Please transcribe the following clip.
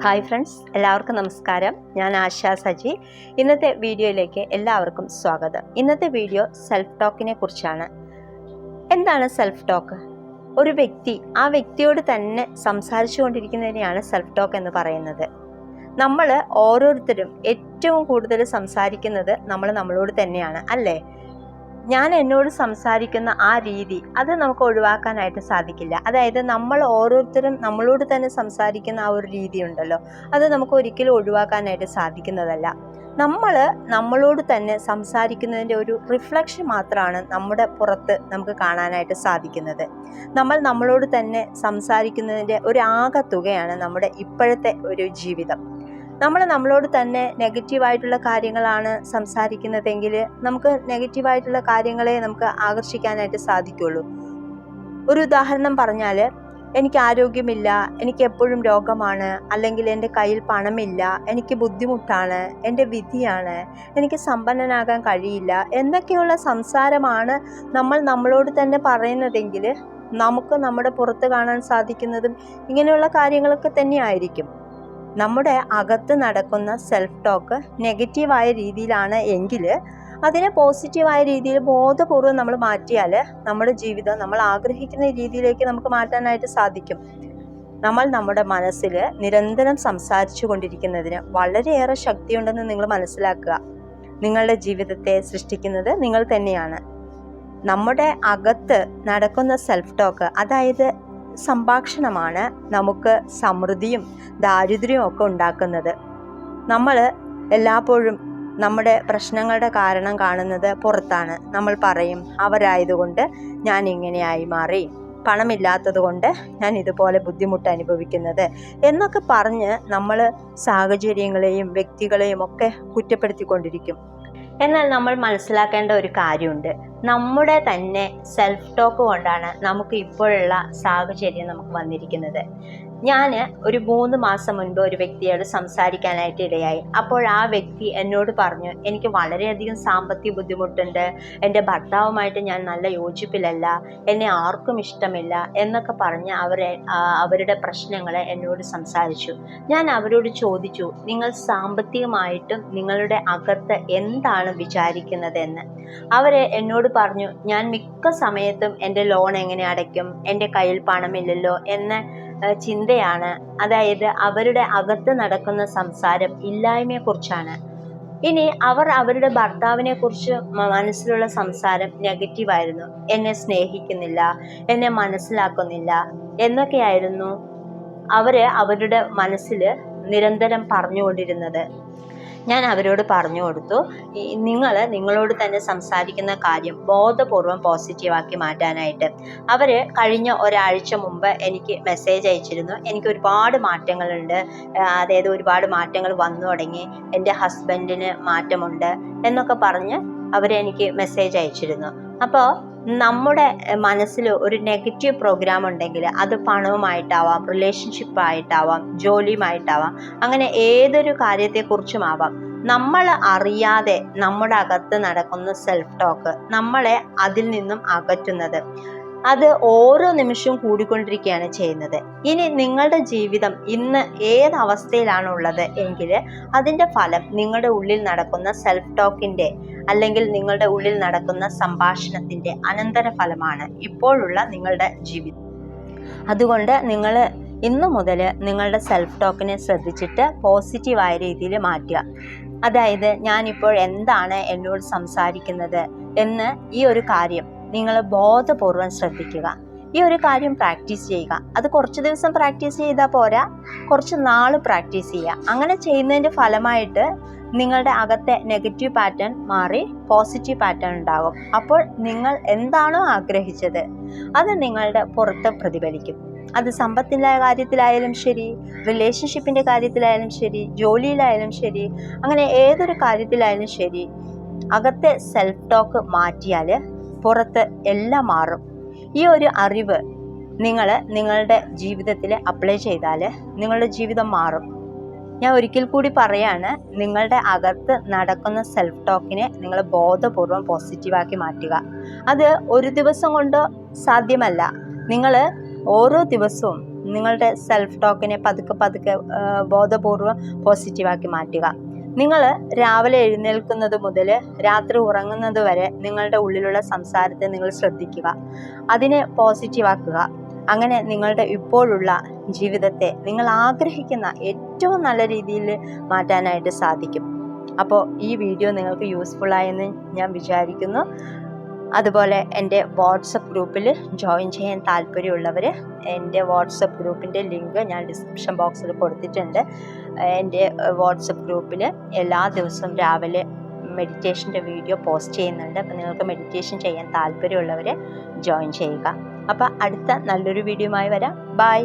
Hi friends, എല്ലാവർക്കും നമസ്കാരം. ഞാൻ ആശാ സജി. ഇന്നത്തെ വീഡിയോയിലേക്ക് എല്ലാവർക്കും സ്വാഗതം. ഇന്നത്തെ വീഡിയോ സെൽഫ് ടോക്കിനെ കുറിച്ചാണ്. എന്താണ് സെൽഫ് ടോക്ക്? ഒരു വ്യക്തി ആ വ്യക്തിയോട് തന്നെ സംസാരിച്ചു കൊണ്ടിരിക്കുന്നതിനെയാണ് സെൽഫ് ടോക്ക് എന്ന് പറയുന്നത്. നമ്മൾ ഓരോരുത്തരും ഏറ്റവും കൂടുതൽ സംസാരിക്കുന്നത് നമ്മളോട് തന്നെയാണ്, അല്ലേ? ഞാൻ എന്നോട് സംസാരിക്കുന്ന ആ രീതി അത് നമുക്ക് ഒഴിവാക്കാനായിട്ട് സാധിക്കില്ല. അതായത് നമ്മൾ ഓരോരുത്തരും നമ്മളോട് തന്നെ സംസാരിക്കുന്ന ആ ഒരു രീതി ഉണ്ടല്ലോ, അത് നമുക്ക് ഒരിക്കലും ഒഴിവാക്കാനായിട്ട് സാധിക്കുന്നതല്ല. നമ്മളോട് തന്നെ സംസാരിക്കുന്നതിൻ്റെ ഒരു റിഫ്ലക്ഷൻ മാത്രമാണ് നമ്മുടെ പുറത്ത് നമുക്ക് കാണാനായിട്ട് സാധിക്കുന്നത്. നമ്മളോട് തന്നെ സംസാരിക്കുന്നതിൻ്റെ ഒരു ആകെത്തുകയാണ് നമ്മുടെ ഇപ്പോഴത്തെ ഒരു ജീവിതം. നമ്മളോട് തന്നെ നെഗറ്റീവായിട്ടുള്ള കാര്യങ്ങളാണ് സംസാരിക്കുന്നതെങ്കിൽ നമുക്ക് നെഗറ്റീവായിട്ടുള്ള കാര്യങ്ങളെ നമുക്ക് ആകർഷിക്കാനായിട്ട് സാധിക്കുള്ളൂ. ഒരു ഉദാഹരണം പറഞ്ഞാൽ, എനിക്ക് ആരോഗ്യമില്ല, എനിക്ക് എപ്പോഴും രോഗമാണ്, അല്ലെങ്കിൽ എൻ്റെ കയ്യിൽ പണമില്ല, എനിക്ക് ബുദ്ധിമുട്ടാണ്, എൻ്റെ വിധിയാണ്, എനിക്ക് സമ്പന്നനാകാൻ കഴിയില്ല എന്നൊക്കെയുള്ള സംസാരമാണ് നമ്മളോട് തന്നെ പറയുന്നതെങ്കിൽ നമുക്ക് നമ്മുടെ പുറത്ത് കാണാൻ സാധിക്കുന്നതും ഇങ്ങനെയുള്ള കാര്യങ്ങളൊക്കെ തന്നെയായിരിക്കും. നമ്മുടെ അകത്ത് നടക്കുന്ന സെൽഫ് ടോക്ക് നെഗറ്റീവായ രീതിയിലാണ് എങ്കിൽ അതിനെ പോസിറ്റീവായ രീതിയിൽ ബോധപൂർവം നമ്മൾ മാറ്റിയാൽ നമ്മുടെ ജീവിതം നമ്മൾ ആഗ്രഹിക്കുന്ന രീതിയിലേക്ക് നമുക്ക് മാറ്റാനായിട്ട് സാധിക്കും. നമ്മുടെ മനസ്സിൽ നിരന്തരം സംസാരിച്ചു കൊണ്ടിരിക്കുന്നതിന് വളരെയേറെ ശക്തിയുണ്ടെന്ന് നിങ്ങൾ മനസ്സിലാക്കുക. നിങ്ങളുടെ ജീവിതത്തെ സൃഷ്ടിക്കുന്നത് നിങ്ങൾ തന്നെയാണ്. നമ്മുടെ അകത്ത് നടക്കുന്ന സെൽഫ് ടോക്ക്, അതായത് സംഭാഷണമാണ് നമുക്ക് സമൃദ്ധിയും ദാരിദ്ര്യവും ഒക്കെ ഉണ്ടാക്കുന്നത്. നമ്മൾ എല്ലായ്പ്പോഴും നമ്മുടെ പ്രശ്നങ്ങളുടെ കാരണം കാണുന്നത് പുറത്താണ്. നമ്മൾ പറയും, അവരായതുകൊണ്ട് ഞാൻ ഇങ്ങനെയായി മാറി, പണമില്ലാത്തത് കൊണ്ട് ഞാൻ ഇതുപോലെ ബുദ്ധിമുട്ട് അനുഭവിക്കുന്നത് എന്നൊക്കെ പറഞ്ഞ് നമ്മൾ സാഹചര്യങ്ങളെയും വ്യക്തികളെയും ഒക്കെ കുറ്റപ്പെടുത്തിക്കൊണ്ടിരിക്കും. എന്നാൽ നമ്മൾ മനസ്സിലാക്കേണ്ട ഒരു കാര്യമുണ്ട്. നമ്മുടെ തന്നെ സെൽഫ് ടോക്ക് കൊണ്ടാണ് നമുക്ക് ഇപ്പോഴുള്ള സാഹചര്യം നമുക്ക് വന്നിരിക്കുന്നത്. ഞാൻ ഒരു 3 മാസം മുൻപ് ഒരു വ്യക്തിയോട് സംസാരിക്കാനായിട്ട് ഇടയായി. അപ്പോൾ ആ വ്യക്തി എന്നോട് പറഞ്ഞു, എനിക്ക് വളരെയധികം സാമ്പത്തിക ബുദ്ധിമുട്ടുണ്ട്, എൻ്റെ ഭർത്താവുമായിട്ട് ഞാൻ നല്ല യോജിപ്പിലല്ല, എന്നെ ആർക്കും ഇഷ്ടമില്ല എന്നൊക്കെ പറഞ്ഞ് അവരുടെ പ്രശ്നങ്ങളെ എന്നോട് സംസാരിച്ചു. ഞാൻ അവരോട് ചോദിച്ചു, നിങ്ങൾ സാമ്പത്തികമായിട്ടും നിങ്ങളുടെ അകത്ത് എന്താണ് വിചാരിക്കുന്നതെന്ന്. എന്നോട് പറഞ്ഞു, ഞാൻ മിക്ക സമയത്തും എൻ്റെ ലോൺ എങ്ങനെ അടയ്ക്കും, എൻ്റെ കയ്യിൽ പണമില്ലല്ലോ എന്ന ചിന്തയാണ്. അതായത് അവരുടെ അകത്ത് നടക്കുന്ന സംസാരം ഇല്ലായ്മയെക്കുറിച്ചാണ്. ഇനി അവരുടെ ഭർത്താവിനെ കുറിച്ച് മനസ്സിലുള്ള സംസാരം നെഗറ്റീവായിരുന്നു. എന്നെ സ്നേഹിക്കുന്നില്ല, എന്നെ മനസ്സിലാക്കുന്നില്ല എന്നൊക്കെയായിരുന്നു അവരുടെ മനസ്സിൽ നിരന്തരം പറഞ്ഞുകൊണ്ടിരുന്നത്. ഞാൻ അവരോട് പറഞ്ഞു കൊടുത്തു, നിങ്ങളോട് തന്നെ സംസാരിക്കുന്ന കാര്യം ബോധപൂർവം പോസിറ്റീവാക്കി മാറ്റാനായിട്ട്. കഴിഞ്ഞ ഒരാഴ്ച മുമ്പ് എനിക്ക് മെസ്സേജ് അയച്ചിരുന്നു. എനിക്ക് ഒരുപാട് മാറ്റങ്ങളുണ്ട്, അതായത് ഒരുപാട് മാറ്റങ്ങൾ വന്നു തുടങ്ങി, എൻ്റെ ഹസ്ബൻഡിന് മാറ്റമുണ്ട് എന്നൊക്കെ പറഞ്ഞ് എനിക്ക് മെസ്സേജ് അയച്ചിരുന്നു. അപ്പോൾ നമ്മുടെ മനസ്സിൽ ഒരു നെഗറ്റീവ് പ്രോഗ്രാം ഉണ്ടെങ്കിൽ അത് പണവുമായിട്ടാവാം, റിലേഷൻഷിപ്പായിട്ടാവാം, ജോലിയുമായിട്ടാവാം, അങ്ങനെ ഏതൊരു കാര്യത്തെക്കുറിച്ചും ആവാം. നമ്മൾ അറിയാതെ നമ്മുടെ അകത്ത് നടക്കുന്ന സെൽഫ് ടോക്ക് നമ്മളെ അതിൽ നിന്നും അകറ്റുന്നത്, അത് ഓരോ നിമിഷവും കൂടിക്കൊണ്ടിരിക്കുകയാണ് ചെയ്യുന്നത്. ഇനി നിങ്ങളുടെ ജീവിതം ഇന്ന് ഏത് അവസ്ഥയിലാണുള്ളത് എങ്കിൽ അതിൻ്റെ ഫലം നിങ്ങളുടെ ഉള്ളിൽ നടക്കുന്ന സെൽഫ് ടോക്കിൻ്റെ അല്ലെങ്കിൽ നിങ്ങളുടെ ഉള്ളിൽ നടക്കുന്ന സംഭാഷണത്തിൻ്റെ അനന്തരഫലമാണ് ഇപ്പോഴുള്ള നിങ്ങളുടെ ജീവിതം. അതുകൊണ്ട് നിങ്ങൾ ഇന്നു മുതൽ നിങ്ങളുടെ സെൽഫ് ടോക്കിനെ ശ്രദ്ധിച്ചിട്ട് പോസിറ്റീവായ രീതിയിൽ മാറ്റുക. അതായത് ഞാനിപ്പോൾ എന്താണ് എന്നോട് സംസാരിക്കുന്നത് എന്ന് ഈ ഒരു കാര്യം നിങ്ങൾ ബോധപൂർവം ശ്രദ്ധിക്കുക. ഈ ഒരു കാര്യം പ്രാക്ടീസ് ചെയ്യുക. അത് കുറച്ച് ദിവസം പ്രാക്ടീസ് ചെയ്താൽ പോരാ, കുറച്ച് നാൾ പ്രാക്ടീസ് ചെയ്യുക. അങ്ങനെ ചെയ്യുന്നതിൻ്റെ ഫലമായിട്ട് നിങ്ങളുടെ അകത്തെ നെഗറ്റീവ് പാറ്റേൺ മാറി പോസിറ്റീവ് പാറ്റേൺ ഉണ്ടാകും. അപ്പോൾ നിങ്ങൾ എന്താണോ ആഗ്രഹിച്ചത് അത് നിങ്ങളുടെ പുറത്ത് പ്രതിഫലിക്കും. അത് സമ്പത്തിൻ്റെ കാര്യത്തിലായാലും ശരി, റിലേഷൻഷിപ്പിൻ്റെ കാര്യത്തിലായാലും ശരി, ജോലിയിലായാലും ശരി, അങ്ങനെ ഏതൊരു കാര്യത്തിലായാലും ശരി, അകത്തെ സെൽഫ് ടോക്ക് മാറ്റിയാൽ പുറത്ത് എല്ലാം മാറും. ഈ ഒരു അറിവ് നിങ്ങളുടെ ജീവിതത്തിൽ അപ്ലൈ ചെയ്താൽ നിങ്ങളുടെ ജീവിതം മാറും. ഞാൻ ഒരിക്കൽ കൂടി പറയാണ്, നിങ്ങളുടെ അകത്ത് നടക്കുന്ന സെൽഫ് ടോക്കിനെ നിങ്ങൾ ബോധപൂർവം പോസിറ്റീവാക്കി മാറ്റുക. അത് ഒരു ദിവസം കൊണ്ട് സാധ്യമല്ല. നിങ്ങൾ ഓരോ ദിവസവും നിങ്ങളുടെ സെൽഫ് ടോക്കിനെ പതുക്കെ ബോധപൂർവം പോസിറ്റീവാക്കി മാറ്റുക. നിങ്ങൾ രാവിലെ എഴുന്നേൽക്കുന്നത് മുതൽ രാത്രി ഉറങ്ങുന്നത് വരെ നിങ്ങളുടെ ഉള്ളിലുള്ള സംസാരത്തെ നിങ്ങൾ ശ്രദ്ധിക്കുക, അതിനെ പോസിറ്റീവാക്കുക. അങ്ങനെ നിങ്ങളുടെ ഇപ്പോഴുള്ള ജീവിതത്തെ നിങ്ങൾ ആഗ്രഹിക്കുന്ന ഏറ്റവും നല്ല രീതിയിൽ മാറ്റാനായിട്ട് സാധിക്കും. അപ്പോൾ ഈ വീഡിയോ നിങ്ങൾക്ക് യൂസ്ഫുള്ളായെന്ന് ഞാൻ വിചാരിക്കുന്നു. അതുപോലെ എൻ്റെ വാട്സപ്പ് ഗ്രൂപ്പിൽ ജോയിൻ ചെയ്യാൻ താല്പര്യമുള്ളവർ എൻ്റെ വാട്സപ്പ് ഗ്രൂപ്പിൻ്റെ ലിങ്ക് ഞാൻ ഡിസ്ക്രിപ്ഷൻ ബോക്സിൽ കൊടുത്തിട്ടുണ്ട്. എൻ്റെ വാട്സപ്പ് ഗ്രൂപ്പിൽ എല്ലാ ദിവസവും രാവിലെ മെഡിറ്റേഷൻ്റെ വീഡിയോ പോസ്റ്റ് ചെയ്യുന്നുണ്ട്. അപ്പോൾ നിങ്ങൾക്ക് മെഡിറ്റേഷൻ ചെയ്യാൻ താല്പര്യമുള്ളവർ ജോയിൻ ചെയ്യുക. അപ്പോൾ അടുത്ത നല്ലൊരു വീഡിയോയുമായി വരാം. ബൈ.